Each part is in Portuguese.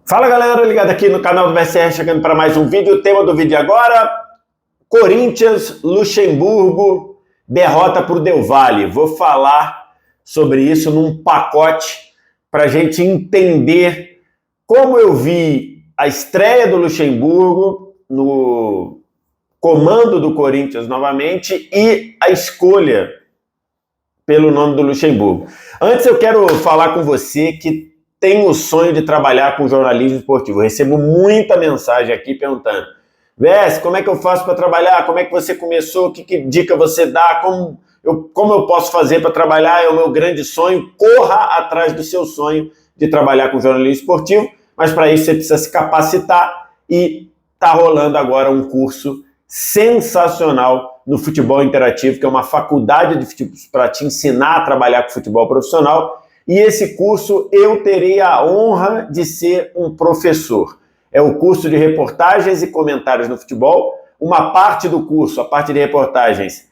Fala galera, ligado aqui no canal do VSR, chegando para mais um vídeo. O tema do vídeo agora: Corinthians, Luxemburgo, derrota para o Del Valle. Vou falar sobre isso num pacote para a gente entender como eu vi a estreia do Luxemburgo no comando do Corinthians novamente e a escolha pelo nome do Luxemburgo. Antes eu quero falar com você que tem o sonho de trabalhar com jornalismo esportivo. Eu recebo muita mensagem aqui perguntando: Vés, como é que eu faço para trabalhar? Como é que você começou? Que dica você dá? Como eu posso fazer para trabalhar? É o meu grande sonho. Corra atrás do seu sonho de trabalhar com jornalismo esportivo, mas para isso você precisa se capacitar e está rolando agora um curso sensacional no Futebol Interativo, que é uma faculdade de futebol para te ensinar a trabalhar com futebol profissional. E esse curso eu terei a honra de ser um professor. É o curso de reportagens e comentários no futebol. Uma parte do curso, a parte de reportagens,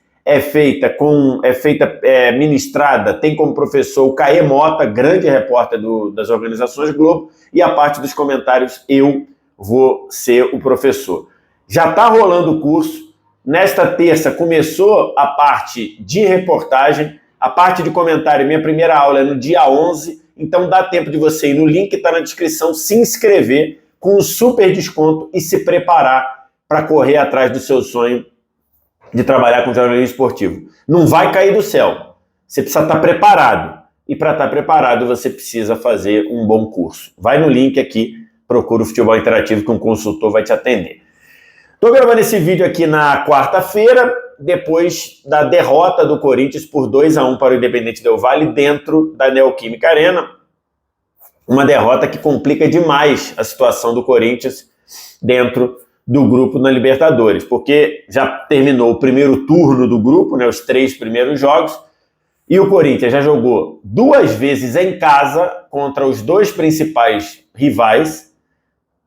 ministrada, tem como professor o Caê Mota, grande repórter das organizações Globo, e a parte dos comentários eu vou ser o professor. Já está rolando o curso. Nesta terça começou a parte de reportagem. A parte de comentário, minha primeira aula é no dia 11, então dá tempo de você ir no link que está na descrição, se inscrever com um super desconto e se preparar para correr atrás do seu sonho de trabalhar com jornalismo esportivo. Não vai cair do céu, você precisa estar preparado. E para estar preparado você precisa fazer um bom curso. Vai no link aqui, procura o Futebol Interativo que um consultor vai te atender. Estou gravando esse vídeo aqui na quarta-feira, depois da derrota do Corinthians por 2-1 para o Independente Del Valle dentro da Neoquímica Arena. Uma derrota que complica demais a situação do Corinthians dentro do grupo na Libertadores, porque já terminou o primeiro turno do grupo, né, os 3 primeiros jogos, e o Corinthians já jogou 2 vezes em casa contra os 2 principais rivais,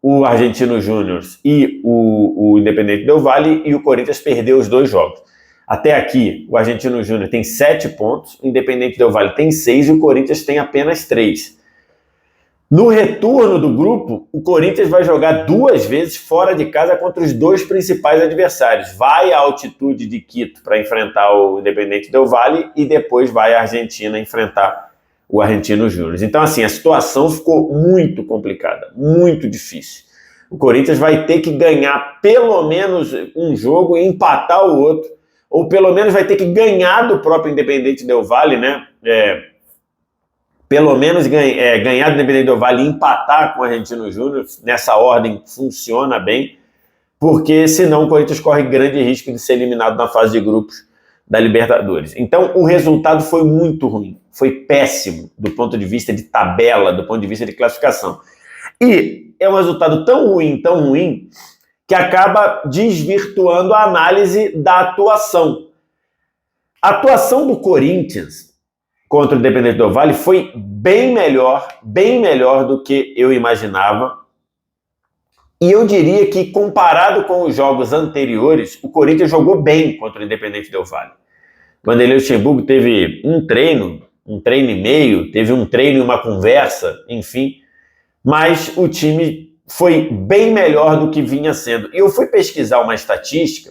o Argentino Júnior e o Independente Del Valle, e o Corinthians perdeu os 2 jogos. Até aqui, o Argentino Júnior tem 7 pontos, o Independente Del Valle tem 6 e o Corinthians tem apenas 3. No retorno do grupo, o Corinthians vai jogar 2 vezes fora de casa contra os 2 principais adversários. Vai à altitude de Quito para enfrentar o Independente Del Valle e depois vai à Argentina enfrentar o Argentino Júnior. Então, assim, a situação ficou muito complicada, muito difícil. O Corinthians vai ter que ganhar pelo menos um jogo e empatar o outro, ou pelo menos vai ter que ganhar do próprio Independente Del Valle, né? Pelo menos ganhar do Independente Del Valle e empatar com o Argentino Júnior. Nessa ordem funciona bem, porque senão o Corinthians corre grande risco de ser eliminado na fase de grupos da Libertadores. Então, o resultado foi muito ruim, foi péssimo do ponto de vista de tabela, do ponto de vista de classificação. E é um resultado tão ruim, que acaba desvirtuando a análise da atuação. A atuação do Corinthians contra o Independente Del Valle foi bem melhor do que eu imaginava. E eu diria que, comparado com os jogos anteriores, o Corinthians jogou bem contra o Independente Del Valle. Vanderlei Luxemburgo teve um treino e meio, teve um treino e uma conversa, enfim, mas o time foi bem melhor do que vinha sendo. E eu fui pesquisar uma estatística,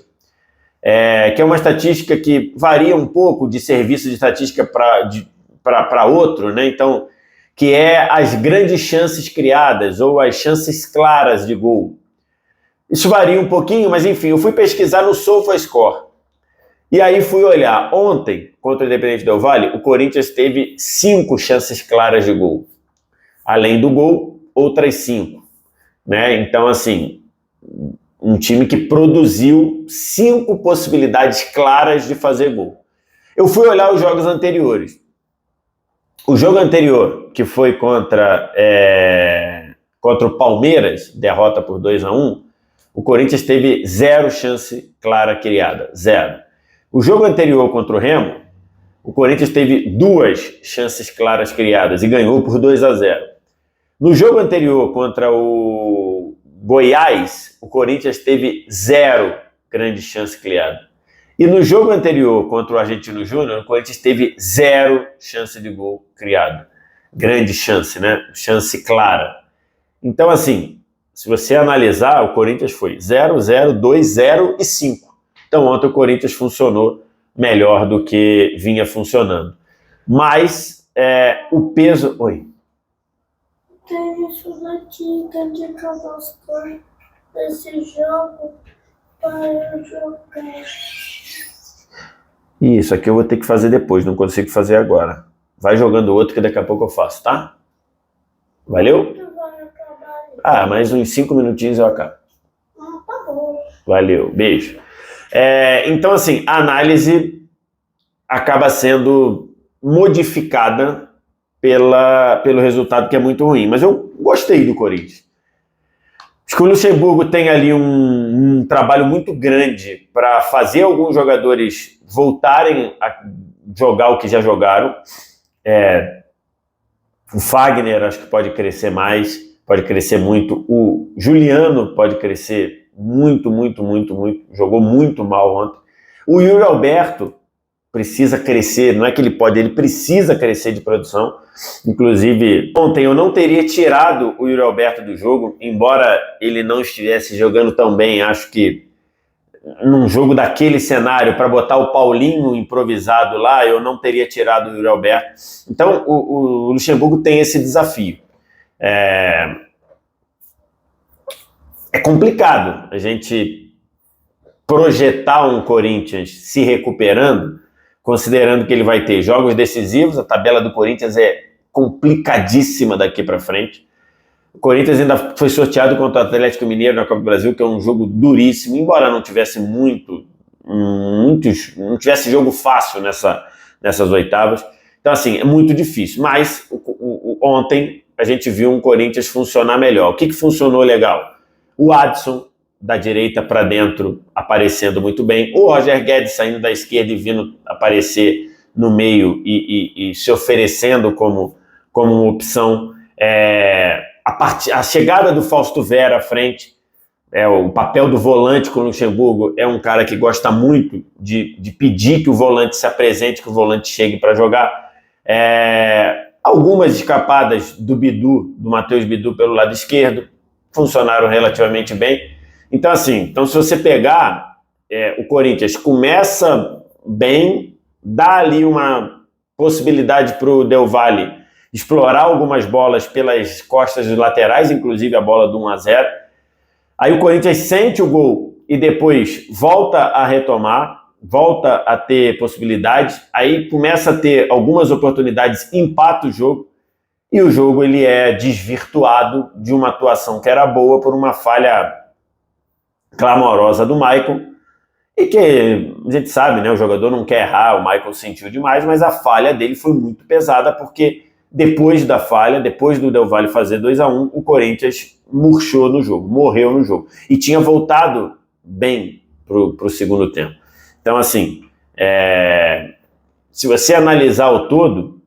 que é uma estatística que varia um pouco de serviço de estatística para outro, né? Então, que é as grandes chances criadas ou as chances claras de gol. Isso varia um pouquinho, mas enfim, eu fui pesquisar no SofaScore. E aí fui olhar, ontem, contra o Independente Del Valle, o Corinthians teve 5 chances claras de gol. Além do gol, outras 5. Né? Então, assim, um time que produziu 5 possibilidades claras de fazer gol. Eu fui olhar os jogos anteriores. O jogo anterior, que foi contra o Palmeiras, derrota por 2-1, o Corinthians teve 0 chance clara criada, 0. O jogo anterior contra o Remo, o Corinthians teve 2 chances claras criadas e ganhou por 2-0. No jogo anterior contra o Goiás, o Corinthians teve 0 grande chance criada. E no jogo anterior contra o Argentino Júnior, o Corinthians teve 0 chance de gol criada. Grande chance, né? Chance clara. Então, assim, se você analisar, o Corinthians foi 0, 0, 2, 0 e 5. Então, ontem o Corinthians funcionou melhor do que vinha funcionando. Mas o peso... Oi. Tem isso daqui, tem de cadastrar esse jogo para jogar. Isso aqui eu vou ter que fazer depois, não consigo fazer agora. Vai jogando outro que daqui a pouco eu faço, tá? Valeu? Mais uns 5 minutinhos eu acabo. Tá bom. Valeu, beijo. Então, assim, a acaba sendo modificada pelo resultado que é muito ruim. Mas eu gostei do Corinthians. Acho que o Luxemburgo tem ali um trabalho muito grande para fazer alguns jogadores voltarem a jogar o que já jogaram. O Fagner acho que pode crescer mais, pode crescer muito. O Juliano pode crescer muito, muito, muito, muito. Jogou muito mal ontem. O Yuri Alberto precisa crescer, não é que ele pode, ele precisa crescer de produção. Inclusive, ontem eu não teria tirado o Yuri Alberto do jogo, embora ele não estivesse jogando tão bem. Acho que num jogo daquele cenário, para botar o Paulinho improvisado lá, eu não teria tirado o Yuri Alberto. Então, o Luxemburgo tem esse desafio. É complicado a gente projetar um Corinthians se recuperando, considerando que ele vai ter jogos decisivos. A tabela do Corinthians é complicadíssima daqui para frente. O Corinthians ainda foi sorteado contra o Atlético Mineiro na Copa do Brasil, que é um jogo duríssimo, embora não tivesse não tivesse jogo fácil nessas oitavas. Então, assim, é muito difícil. Mas ontem a gente viu um Corinthians funcionar melhor. O que funcionou legal? O Adson, da direita para dentro, aparecendo muito bem. O Roger Guedes saindo da esquerda e vindo aparecer no meio e se oferecendo como uma opção. A chegada do Fausto Vera à frente, o papel do volante com o Luxemburgo, é um cara que gosta muito de pedir que o volante se apresente, que o volante chegue para jogar. Algumas escapadas do Matheus Bidu pelo lado esquerdo, funcionaram relativamente bem. Então, assim, se você pegar, o Corinthians começa bem, dá ali uma possibilidade para o Del Valle explorar algumas bolas pelas costas dos laterais, inclusive a bola do 1-0. Aí o Corinthians sente o gol e depois volta a retomar, volta a ter possibilidades, aí começa a ter algumas oportunidades, empata o jogo, e o jogo ele é desvirtuado de uma atuação que era boa por uma falha clamorosa do Maicon, e que a gente sabe, né, o jogador não quer errar, o Maicon sentiu demais, mas a falha dele foi muito pesada, porque depois da falha, depois do Del Valle fazer 2-1, o Corinthians murchou no jogo, morreu no jogo, e tinha voltado bem pro segundo tempo. Então, assim, se você analisar o todo,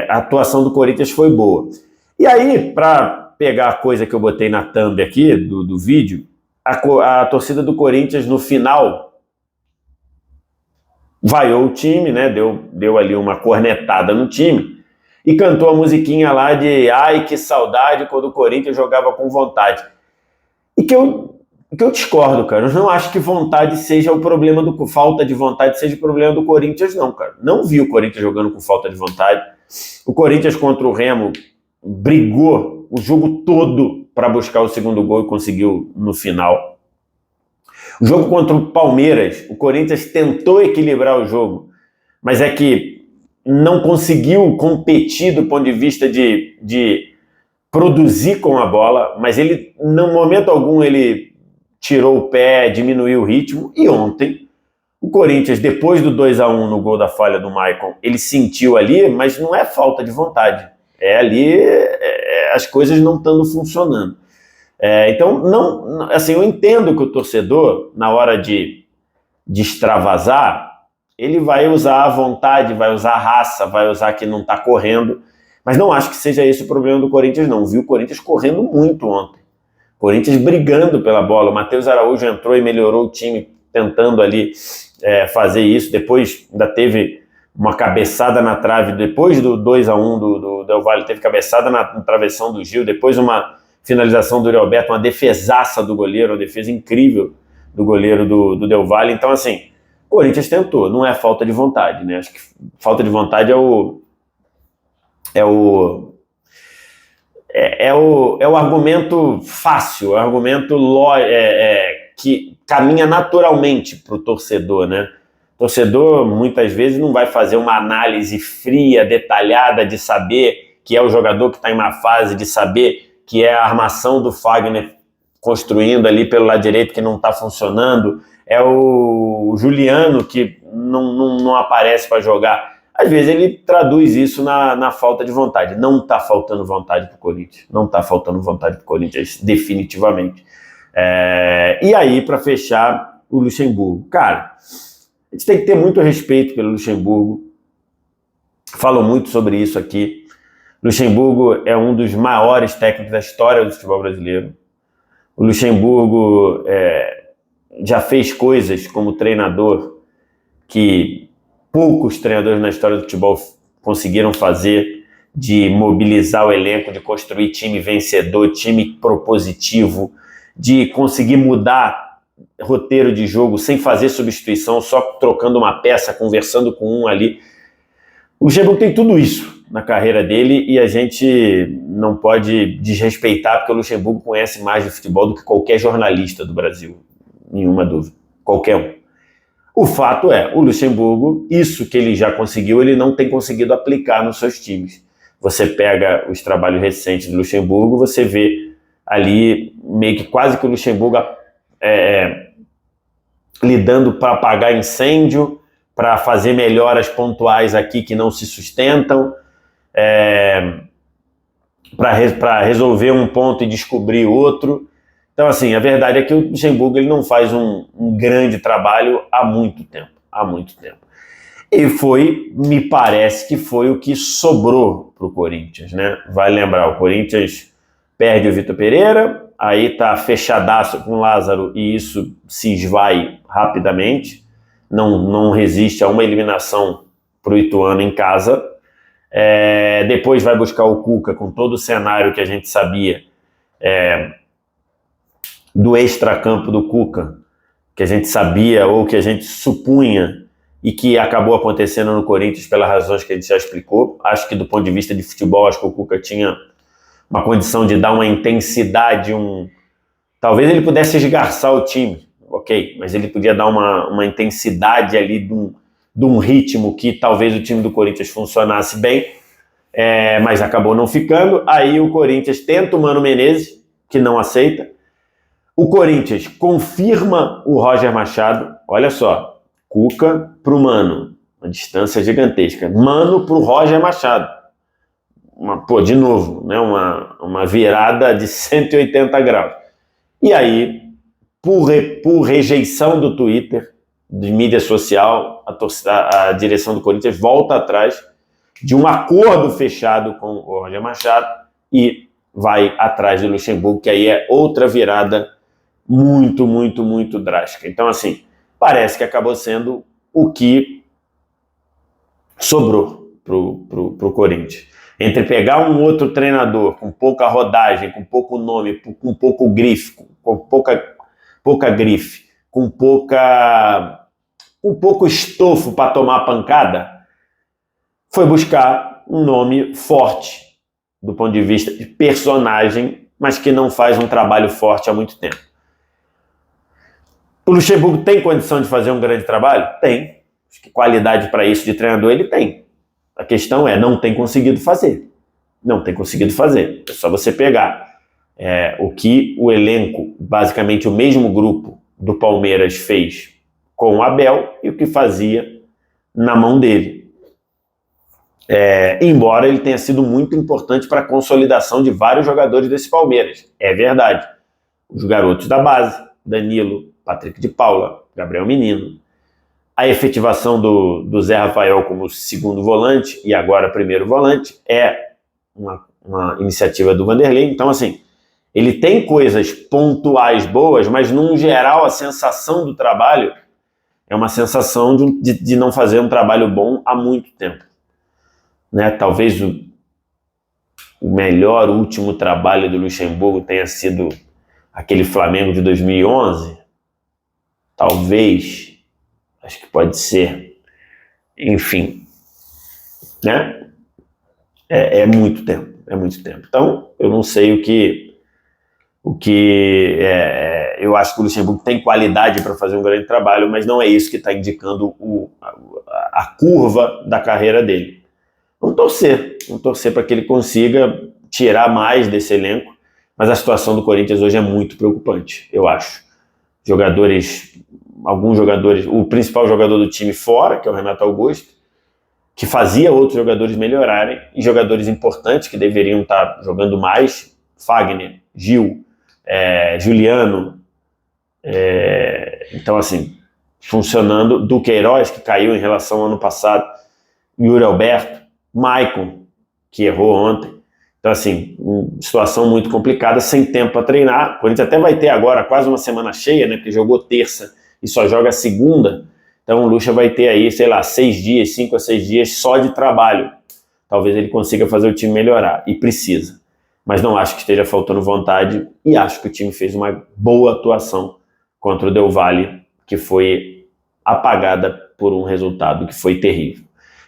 a atuação do Corinthians foi boa. E aí, para pegar a coisa que eu botei na thumb aqui do vídeo, a torcida do Corinthians no final vaiou o time, né? Deu ali uma cornetada no time e cantou a musiquinha lá de "Ai, que saudade quando o Corinthians jogava com vontade". E que eu discordo, cara. Eu não acho que vontade seja o problema falta de vontade seja o problema do Corinthians, não, cara. Não vi o Corinthians jogando com falta de vontade. O Corinthians contra o Remo brigou o jogo todo para buscar o segundo gol e conseguiu no final. O jogo contra o Palmeiras, o Corinthians tentou equilibrar o jogo, mas é que não conseguiu competir do ponto de vista de produzir com a bola, mas ele, no momento algum, ele tirou o pé, diminuiu o ritmo. E ontem, o Corinthians, depois do 2-1 no gol da falha do Maicon, ele sentiu ali, mas não é falta de vontade. As coisas não estão funcionando. Então, não, assim, eu entendo que o torcedor, na hora de extravasar, ele vai usar a vontade, vai usar a raça, vai usar que não está correndo, mas não acho que seja esse o problema do Corinthians, não. Vi o Corinthians correndo muito ontem. O Corinthians brigando pela bola. O Matheus Araújo entrou e melhorou o time, tentando ali fazer isso. Depois ainda teve uma cabeçada na trave, depois do 2-1 do Del Valle, teve cabeçada na travessão do Gil, depois uma finalização do Uriel Alberto, uma defesaça do goleiro, uma defesa incrível do goleiro do Del Valle. Então, assim, o Corinthians tentou, não é falta de vontade, né? Acho que falta de vontade é o argumento fácil, é o argumento que caminha naturalmente para o torcedor, né? O torcedor, muitas vezes, não vai fazer uma análise fria, detalhada, de saber que é o jogador que está em má fase, de saber que é a armação do Fagner construindo ali pelo lado direito que não está funcionando, é o Juliano que não aparece para jogar. Às vezes ele traduz isso na falta de vontade. Não está faltando vontade para o Corinthians. Não está faltando vontade para o Corinthians, definitivamente. E aí, para fechar, o Luxemburgo. Cara, a gente tem que ter muito respeito pelo Luxemburgo. Falo muito sobre isso aqui. Luxemburgo é um dos maiores técnicos da história do futebol brasileiro. O Luxemburgo já fez coisas como treinador que poucos treinadores na história do futebol conseguiram fazer, de mobilizar o elenco, de construir time vencedor, time propositivo, de conseguir mudar roteiro de jogo sem fazer substituição, só trocando uma peça, conversando com um ali. O Luxemburgo tem tudo isso na carreira dele e a gente não pode desrespeitar, porque o Luxemburgo conhece mais de futebol do que qualquer jornalista do Brasil, nenhuma dúvida, qualquer um. O fato é, o Luxemburgo, isso que ele já conseguiu, ele não tem conseguido aplicar nos seus times. Você pega os trabalhos recentes do Luxemburgo, você vê ali meio que quase que o Luxemburgo lidando para apagar incêndio, para fazer melhoras pontuais aqui que não se sustentam, para resolver um ponto e descobrir outro. Então, assim, a verdade é que o Luxemburgo ele não faz um grande trabalho há muito tempo. E me parece que foi o que sobrou para o Corinthians, né? Vai lembrar, o Corinthians perde o Vitor Pereira, aí tá fechadaço com o Lázaro e isso se esvai rapidamente, não resiste a uma eliminação para o Ituano em casa. Depois vai buscar o Cuca com todo o cenário que a gente sabia do extracampo do Cuca, que a gente sabia ou que a gente supunha e que acabou acontecendo no Corinthians pelas razões que a gente já explicou. Acho que do ponto de vista de futebol, acho que o Cuca tinha uma condição de dar uma intensidade, talvez ele pudesse esgarçar o time, ok, mas ele podia dar uma intensidade ali de um ritmo que talvez o time do Corinthians funcionasse bem, mas acabou não ficando. Aí o Corinthians tenta o Mano Menezes, que não aceita. O Corinthians confirma o Roger Machado. Olha só, Cuca pro Mano, uma distância gigantesca. Mano pro Roger Machado. De novo, né? Uma virada de 180 graus. E aí, por rejeição do Twitter, de mídia social, a direção do Corinthians volta atrás de um acordo fechado com o Roger Machado e vai atrás do Luxemburgo, que aí é outra virada muito, muito, muito drástica. Então, assim, parece que acabou sendo o que sobrou pro Corinthians. Entre pegar um outro treinador com pouca rodagem, com pouco nome, com pouco grife, com pouca grife, com pouco estofo para tomar pancada, foi buscar um nome forte do ponto de vista de personagem, mas que não faz um trabalho forte há muito tempo. O Luxemburgo tem condição de fazer um grande trabalho? Tem. Acho que qualidade para isso de treinador ele tem. A questão não tem conseguido fazer. Não tem conseguido fazer. É só você pegar o que o elenco, basicamente o mesmo grupo do Palmeiras fez com o Abel e o que fazia na mão dele. Embora ele tenha sido muito importante para a consolidação de vários jogadores desse Palmeiras. É verdade. Os garotos da base, Danilo, Patrick de Paula, Gabriel Menino, a efetivação do Zé Rafael como segundo volante e agora primeiro volante é uma iniciativa do Vanderlei. Então, assim, ele tem coisas pontuais boas, mas, num geral, a sensação do trabalho é uma sensação de não fazer um trabalho bom há muito tempo. Né? Talvez o melhor último trabalho do Luxemburgo tenha sido aquele Flamengo de 2011. Talvez, acho que pode ser. Enfim, né? É muito tempo, é muito tempo. Então, eu não sei eu acho que o Luxemburgo tem qualidade para fazer um grande trabalho, mas não é isso que está indicando a curva da carreira dele. Vamos torcer para que ele consiga tirar mais desse elenco, mas a situação do Corinthians hoje é muito preocupante, eu acho. Alguns jogadores, o principal jogador do time fora, que é o Renato Augusto, que fazia outros jogadores melhorarem, e jogadores importantes que deveriam estar jogando mais, Fagner, Gil, Juliano, então assim, funcionando, Duqueiroz, que caiu em relação ao ano passado, Yuri Alberto, Maicon, que errou ontem. Então assim, situação muito complicada, sem tempo para treinar. O Corinthians até vai ter agora quase uma semana cheia, né, porque jogou terça e só joga segunda. Então o Lucha vai ter aí, sei lá, 5 a 6 dias só de trabalho. Talvez ele consiga fazer o time melhorar, e precisa. Mas não acho que esteja faltando vontade, e acho que o time fez uma boa atuação contra o Del Valle, que foi apagada por um resultado que foi terrível.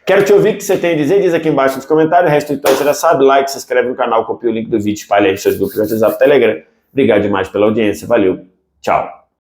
Quero te ouvir o que você tem a dizer, diz aqui embaixo nos comentários. O resto então você já sabe, like, se inscreve no canal, copia o link do vídeo, espalha aí nos seus grupos, WhatsApp, Telegram. Obrigado demais pela audiência, valeu, tchau.